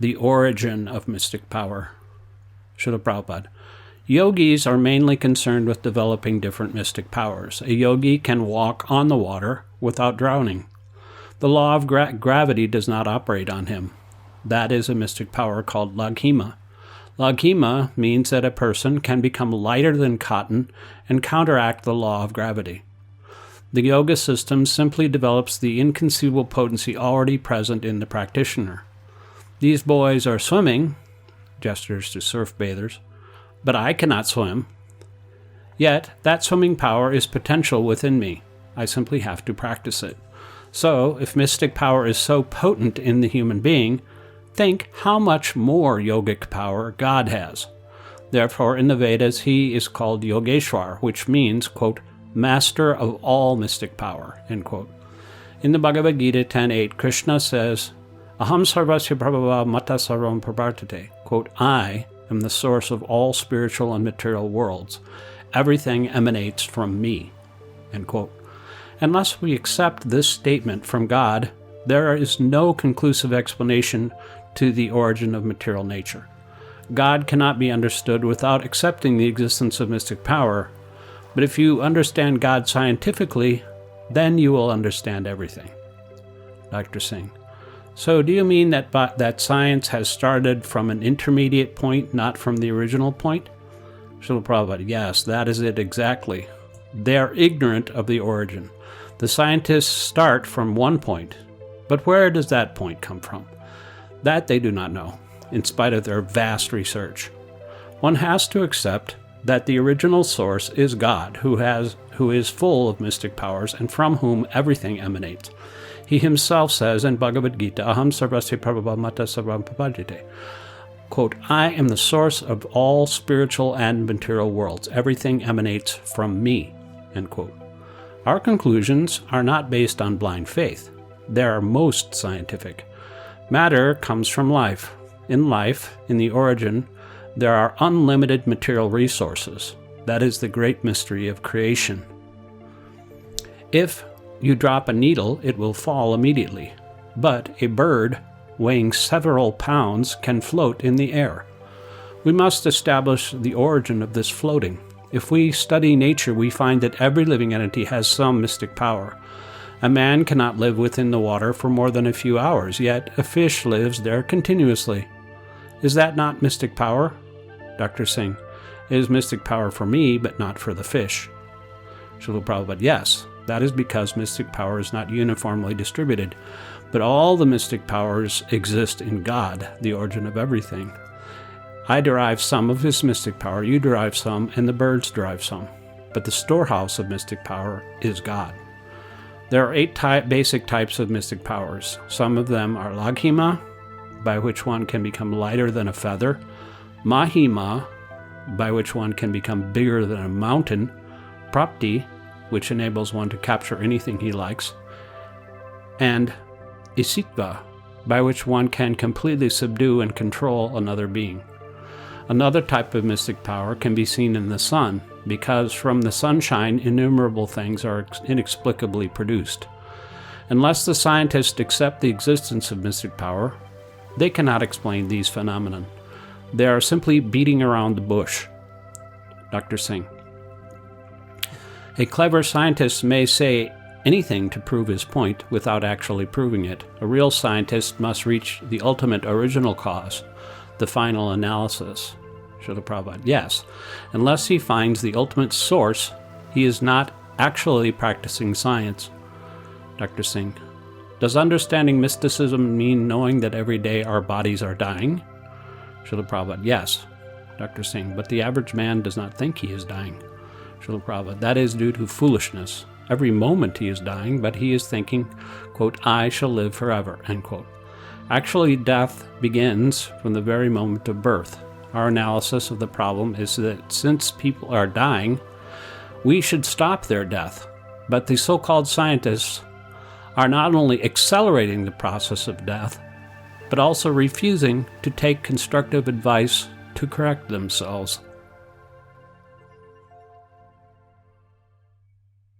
the origin of mystic power. Srila Prabhupada. Yogis are mainly concerned with developing different mystic powers. A yogi can walk on the water without drowning. The law of gravity does not operate on him. That is a mystic power called laghima. Laghima means that a person can become lighter than cotton and counteract the law of gravity. The yoga system simply develops the inconceivable potency already present in the practitioner. These boys are swimming, gestures to surf bathers, but I cannot swim. Yet, that swimming power is potential within me. I simply have to practice it. So, if mystic power is so potent in the human being, think how much more yogic power God has. Therefore, in the Vedas, he is called Yogeshwar, which means, quote, master of all mystic power, end quote. In the Bhagavad Gita 10.8, Krishna says, Aham sarvasya prabhava mata sarvam pravartate, quote, I am the source of all spiritual and material worlds. Everything emanates from me, end quote. Unless we accept this statement from God, there is no conclusive explanation to the origin of material nature. God cannot be understood without accepting the existence of mystic power, but if you understand God scientifically, then you will understand everything. Dr. Singh. So do you mean that science has started from an intermediate point, not from the original point? Srila Prabhupada. Yes, that is it exactly. They are ignorant of the origin. The scientists start from one point, but where does that point come from? That they do not know, in spite of their vast research. One has to accept that the original source is God, who is full of mystic powers and from whom everything emanates. He himself says in Bhagavad Gita, Aham sarvasya prabhava mata sarvam pravartate, quote, I am the source of all spiritual and material worlds. Everything emanates from me, end quote. Our conclusions are not based on blind faith. They are most scientific. Matter comes from life. In life, in the origin, there are unlimited material resources. That is the great mystery of creation. If you drop a needle, it will fall immediately. But a bird weighing several pounds can float in the air. We must establish the origin of this floating. If we study nature, we find that every living entity has some mystic power. A man cannot live within the water for more than a few hours, yet a fish lives there continuously. Is that not mystic power? Dr. Singh. It is mystic power for me, but not for the fish. Srila Prabhupada. Yes, that is because mystic power is not uniformly distributed, but all the mystic powers exist in God, the origin of everything. I derive some of his mystic power, you derive some, and the birds derive some. But the storehouse of mystic power is God. There are 8 basic types of mystic powers. Some of them are laghima, by which one can become lighter than a feather, mahima, by which one can become bigger than a mountain, prapti, which enables one to capture anything he likes, and isitva, by which one can completely subdue and control another being. Another type of mystic power can be seen in the sun, because from the sunshine innumerable things are inexplicably produced. Unless the scientists accept the existence of mystic power, they cannot explain these phenomena. They are simply beating around the bush. Dr. Singh. A clever scientist may say anything to prove his point without actually proving it. A real scientist must reach the ultimate original cause, the final analysis. Srila Prabhupada. Yes, unless he finds the ultimate source, he is not actually practicing science. Dr. Singh. Does understanding mysticism mean knowing that every day our bodies are dying? Srila Prabhupada. Yes. Dr. Singh. But the average man does not think he is dying. Srila Prabhupada. That is due to foolishness. Every moment he is dying, but he is thinking, quote, I shall live forever, end quote. Actually, death begins from the very moment of birth. Our analysis of the problem is that since people are dying, we should stop their death. But the so-called scientists are not only accelerating the process of death, but also refusing to take constructive advice to correct themselves.